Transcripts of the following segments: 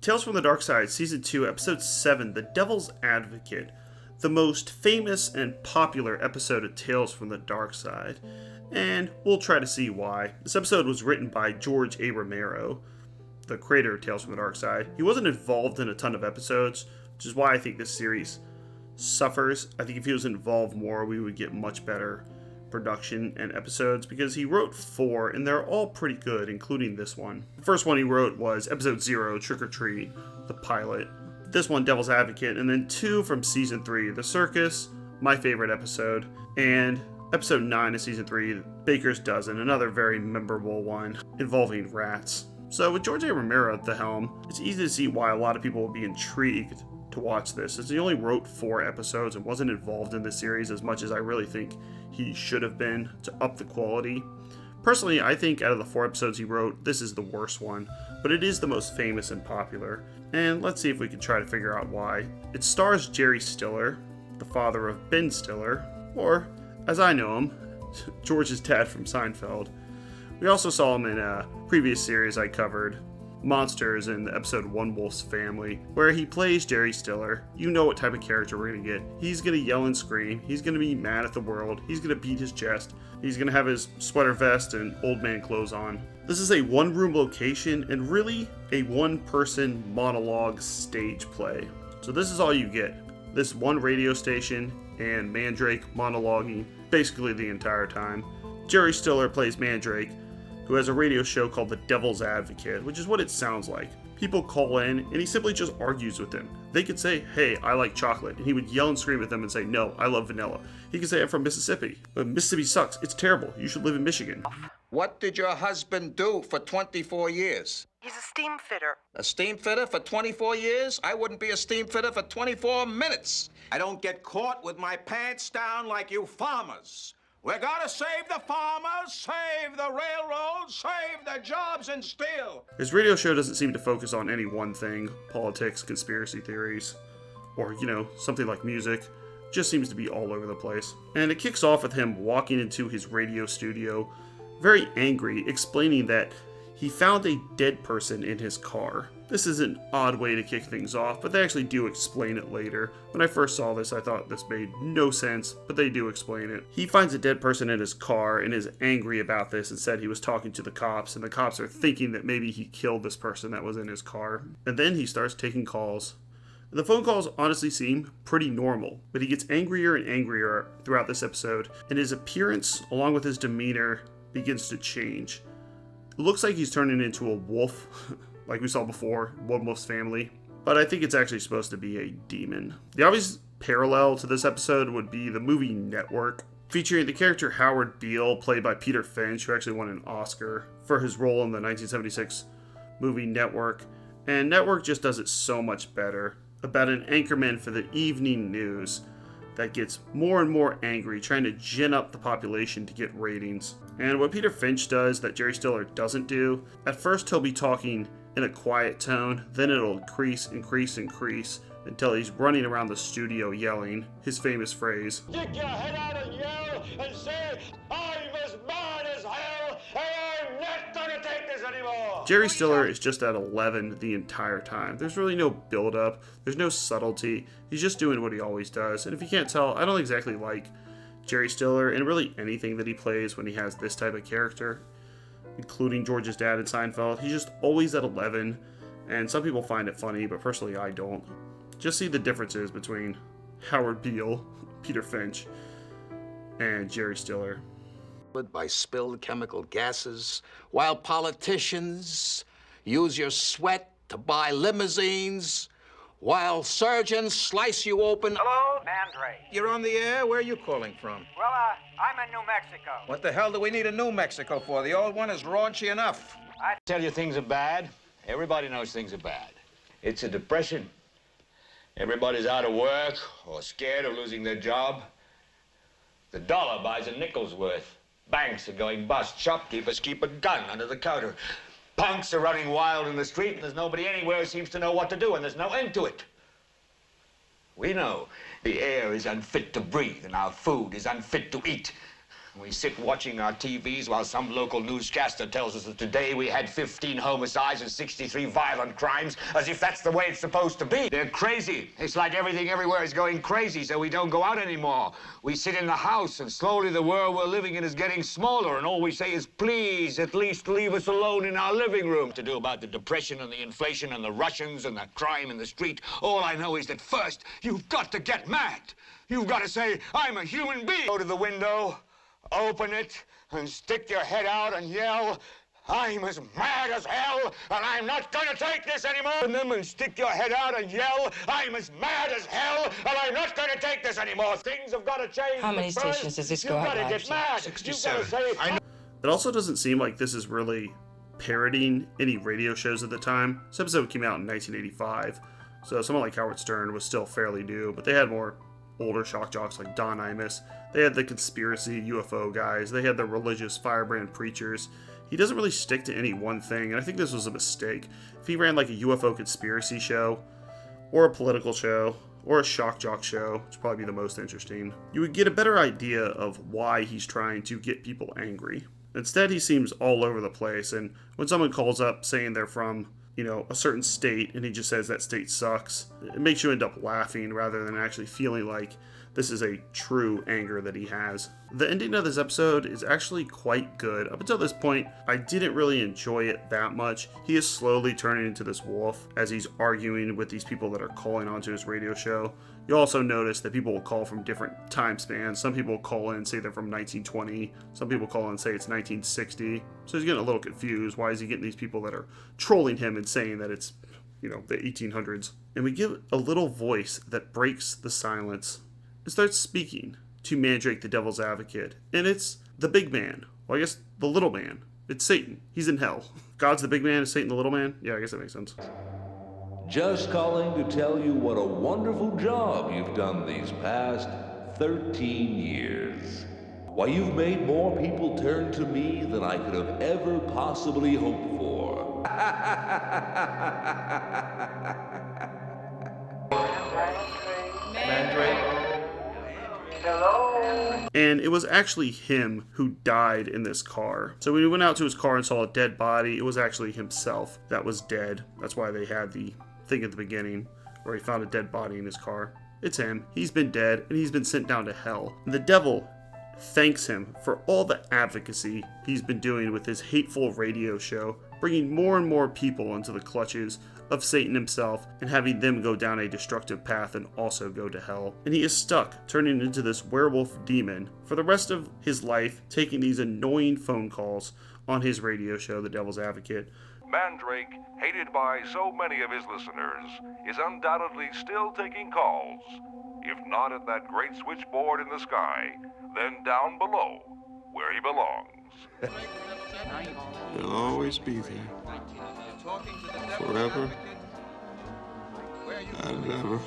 Tales from the Darkside, Season 2, Episode 7, The Devil's Advocate, the most famous and popular episode of Tales from the Darkside, and we'll try to see why. This episode was written by George A. Romero, the creator of Tales from the Darkside. He wasn't involved in a ton of episodes, which is why I think this series suffers. I think if he was involved more, we would get much better production and episodes, because he wrote 4 and they're all pretty good, including this one. The first one he wrote was episode 0, Trick or Treat, the pilot. This one, Devil's Advocate, and then 2 from season 3, The Circus, my favorite episode, and episode 9 of season 3, Baker's Dozen, another very memorable one involving rats. So with George A. Romero at the helm, it's easy to see why a lot of people would be intrigued to watch this, as he only wrote 4 episodes and wasn't involved in this series as much as I really think he should have been to up the quality. Personally, I think out of the 4 episodes he wrote, this is the worst one, but it is the most famous and popular, and let's see if we can try to figure out why. It stars Jerry Stiller, the father of Ben Stiller, or, as I know him, George's dad from Seinfeld. We also saw him in a previous series I covered, Monsters, in the episode One Wolf's Family, where he plays Jerry Stiller. You know what type of character we're going to get. He's going to yell and scream. He's going to be mad at the world. He's going to beat his chest. He's going to have his sweater vest and old man clothes on. This is a one-room location and really a one-person monologue stage play. So this is all you get. This one radio station and Mandrake monologuing basically the entire time. Jerry Stiller plays Mandrake, who has a radio show called The Devil's Advocate, which is what it sounds like. People call in, and he simply just argues with them. They could say, hey, I like chocolate, and he would yell and scream at them and say, no, I love vanilla. He could say, I'm from Mississippi, but Mississippi sucks. It's terrible. You should live in Michigan. What did your husband do for 24 years? He's a steam fitter. A steam fitter for 24 years? I wouldn't be a steam fitter for 24 minutes. I don't get caught with my pants down like you farmers. We're gonna save the farmers, save the railroads, save the jobs in steel. His radio show doesn't seem to focus on any one thing, politics, conspiracy theories, or, something like music. Just seems to be all over the place. And it kicks off with him walking into his radio studio, very angry, explaining that he found a dead person in his car. This is an odd way to kick things off, but they actually do explain it later. When I first saw this, I thought this made no sense, but they do explain it. He finds a dead person in his car and is angry about this and said he was talking to the cops, and the cops are thinking that maybe he killed this person that was in his car. And then he starts taking calls. The phone calls honestly seem pretty normal, but he gets angrier and angrier throughout this episode, and his appearance, along with his demeanor, begins to change. It looks like he's turning into a wolf, like we saw before, One Wolf's Family, but I think it's actually supposed to be a demon. The obvious parallel to this episode would be the movie Network, featuring the character Howard Beale, played by Peter Finch, who actually won an Oscar for his role in the 1976 movie Network, and Network just does it so much better, about an anchorman for the evening news that gets more and more angry, trying to gin up the population to get ratings. And what Peter Finch does that Jerry Stiller doesn't do, at first he'll be talking in a quiet tone, then it'll increase until he's running around the studio yelling his famous phrase, "Stick your head out and yell and say, I'm as mad as hell and I'm not gonna take this anymore!" Jerry Stiller is just at 11 the entire time. There's really no build-up, there's no subtlety, he's just doing what he always does. And if you can't tell, I don't exactly like Jerry Stiller and really anything that he plays when he has this type of character, including George's dad in Seinfeld. He's just always at 11, and some people find it funny, but personally I don't. Just see the differences between Howard Beale, Peter Finch, and Jerry Stiller. By spilled chemical gases, while politicians use your sweat to buy limousines, while surgeons slice you open. Hello, Mandrake. You're on the air? Where are you calling from? Well, I'm in New Mexico. What the hell do we need a New Mexico for? The old one is raunchy enough. I tell you things are bad. Everybody knows things are bad. It's a depression. Everybody's out of work or scared of losing their job. The dollar buys a nickel's worth. Banks are going bust. Shopkeepers keep a gun under the counter. Punks are running wild in the street, and there's nobody anywhere who seems to know what to do, and there's no end to it. We know the air is unfit to breathe, and our food is unfit to eat. We sit watching our TVs while some local newscaster tells us that today we had 15 homicides and 63 violent crimes, as if that's the way it's supposed to be. They're crazy. It's like everything everywhere is going crazy, so we don't go out anymore. We sit in the house, and slowly the world we're living in is getting smaller, and all we say is, please, at least leave us alone in our living room. To do about the depression and the inflation and the Russians and the crime in the street, all I know is that first, you've got to get mad. You've got to say, I'm a human being. Go to the window, open it, and stick your head out and yell, I'm as mad as hell, and I'm not gonna take this anymore. Open them and stick your head out and yell, I'm as mad as hell, and I'm not gonna take this anymore. Things have got to change. How many stations does this go out? You've got to get mad. 67. You've got to say, It also doesn't seem like this is really parodying any radio shows at the time. This episode came out in 1985, so someone like Howard Stern was still fairly new, but they had more older shock jocks like Don Imus. They had the conspiracy UFO guys. They had the religious firebrand preachers. He doesn't really stick to any one thing, and I think this was a mistake. If he ran like a UFO conspiracy show, or a political show, or a shock jock show, which would probably be the most interesting, you would get a better idea of why he's trying to get people angry. Instead, he seems all over the place, and when someone calls up saying they're from, a certain state, and he just says that state sucks, it makes you end up laughing rather than actually feeling like this is a true anger that he has. The ending of this episode is actually quite good. Up until this point, I didn't really enjoy it that much. He is slowly turning into this wolf as he's arguing with these people that are calling onto his radio show. You also notice that people will call from different time spans. Some people call in and say they're from 1920. Some people call in and say it's 1960. So he's getting a little confused. Why is he getting these people that are trolling him and saying that it's, the 1800s? And we get a little voice that breaks the silence and starts speaking to Mandrake the Devil's Advocate. And it's the big man. Well, I guess the little man. It's Satan. He's in hell. God's the big man, is Satan the little man? Yeah, I guess that makes sense. Just calling to tell you what a wonderful job you've done these past 13 years. Why, you've made more people turn to me than I could have ever possibly hoped for. And it was actually him who died in this car. So when he went out to his car and saw a dead body, it was actually himself that was dead. That's why they had the thing at the beginning where he found a dead body in his car. It's him. He's been dead and he's been sent down to hell. And the devil thanks him for all the advocacy he's been doing with his hateful radio show, bringing more and more people into the clutches of Satan himself and having them go down a destructive path and also go to hell. And he is stuck, turning into this werewolf demon for the rest of his life, taking these annoying phone calls on his radio show, The Devil's Advocate. Mandrake, hated by so many of his listeners, is undoubtedly still taking calls. If not at that great switchboard in the sky, then down below, where he belongs. He'll always be there. Forever and ever.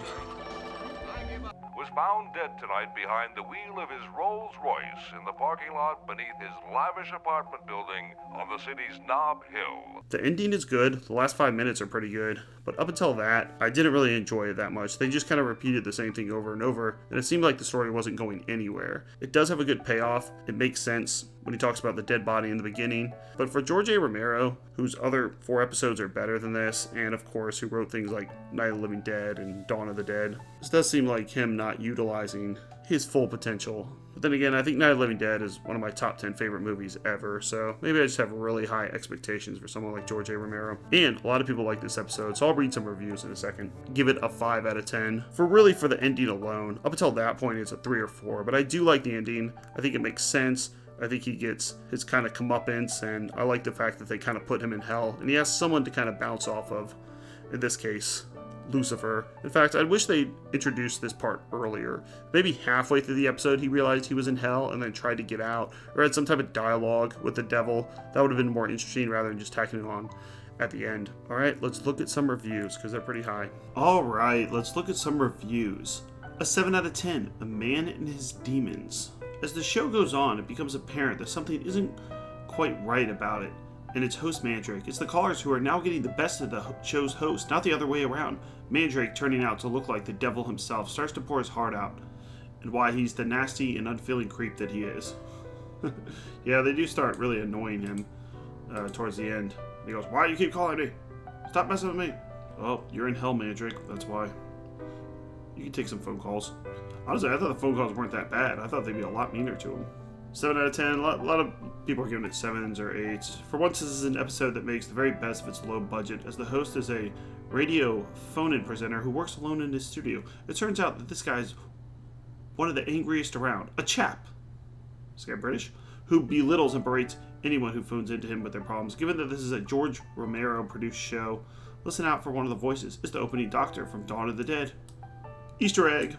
Was found dead tonight behind the wheel of his Rolls Royce in the parking lot beneath his lavish apartment building on the city's Nob Hill. The ending is good. The last 5 minutes are pretty good. But up until that, I didn't really enjoy it that much. They just kind of repeated the same thing over and over, and it seemed like the story wasn't going anywhere. It does have a good payoff. It makes sense when he talks about the dead body in the beginning. But for George A. Romero, whose other 4 episodes are better than this, and of course who wrote things like Night of the Living Dead and Dawn of the Dead, this does seem like him not utilizing his full potential. But then again, I think Night of the Living Dead is one of my top 10 favorite movies ever, so maybe I just have really high expectations for someone like George A. Romero. And a lot of people like this episode, so I'll read some reviews in a second. Give it a 5 out of 10. For the ending alone, up until that point it's a 3 or 4, but I do like the ending. I think it makes sense. I think he gets his kind of comeuppance, and I like the fact that they kind of put him in hell, and he has someone to kind of bounce off of, in this case, Lucifer. In fact, I wish they introduced this part earlier. Maybe halfway through the episode he realized he was in hell and then tried to get out, or had some type of dialogue with the devil. That would have been more interesting rather than just tacking it on at the end. Alright, let's look at some reviews, because they're pretty high. Alright, let's look at some reviews. A 7 out of 10, A Man and His Demons. As the show goes on, it becomes apparent that something isn't quite right about it, and its host Mandrake. It's the callers who are now getting the best of the show's host, not the other way around. Mandrake, turning out to look like the devil himself, starts to pour his heart out, and why he's the nasty and unfeeling creep that he is. Yeah, they do start really annoying him towards the end. He goes, "Why do you keep calling me? Stop messing with me." "Well, you're in hell, Mandrake. That's why." You can take some phone calls. Honestly, I thought the phone calls weren't that bad. I thought they'd be a lot meaner to him. 7 out of 10. A lot of people are giving it 7s or 8s. For once, this is an episode that makes the very best of its low budget, as the host is a radio phone-in presenter who works alone in his studio. It turns out that this guy's one of the angriest around. A chap, this guy British, who belittles and berates anyone who phones into him with their problems. Given that this is a George Romero-produced show, listen out for one of the voices. It's the opening doctor from Dawn of the Dead. Easter egg.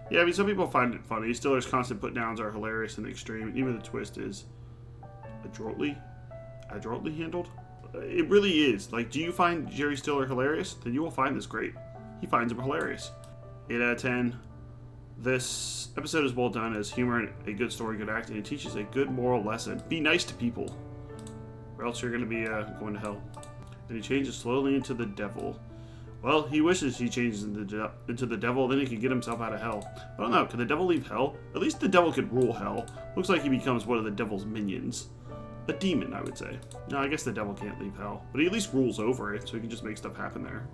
Yeah, I mean, some people find it funny. Stiller's constant put-downs are hilarious in the extreme. Even the twist is adroitly handled. It really is. Like, do you find Jerry Stiller hilarious? Then you will find this great. He finds him hilarious. 8 out of 10. This episode is well done as humor, a good story, good acting, and teaches a good moral lesson. Be nice to people, or else you're going to be going to hell. And he changes slowly into the devil. Well, he wishes he changes into the devil, then he could get himself out of hell. I don't know, can the devil leave hell? At least the devil could rule hell. Looks like he becomes one of the devil's minions. A demon, I would say. No, I guess the devil can't leave hell, but he at least rules over it, so he can just make stuff happen there.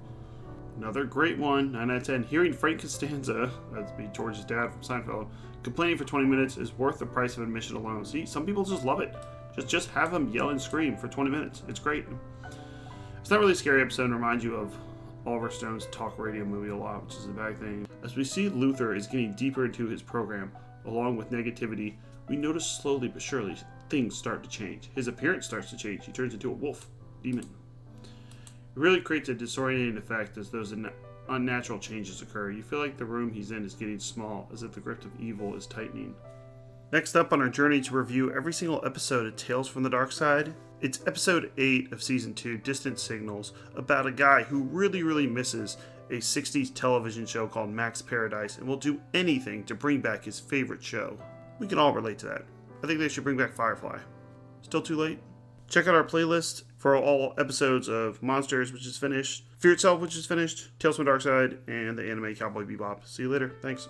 Another great one, 9 out of 10. Hearing Frank Costanza, that's be George's dad from Seinfeld, complaining for 20 minutes is worth the price of admission alone. See, some people just love it. Just have him yell and scream for 20 minutes. It's great. It's not really a scary episode and reminds you of Oliver Stone's talk radio movie a lot, which is a bad thing. As we see Luther is getting deeper into his program, along with negativity, we notice slowly but surely things start to change. His appearance starts to change. He turns into a wolf, demon. It really creates a disorienting effect as those unnatural changes occur. You feel like the room he's in is getting small, as if the grip of evil is tightening. Next up on our journey to review every single episode of Tales from the Darkside, it's episode 8 of season 2, Distant Signals, about a guy who really misses a 60s television show called Max Paradise and will do anything to bring back his favorite show. We can all relate to that. I think they should bring back Firefly. Still too late? Check out our playlist for all episodes of Monsters, which is finished, Fear Itself, which is finished, Tales from the Darkside, and the anime Cowboy Bebop. See you later. Thanks.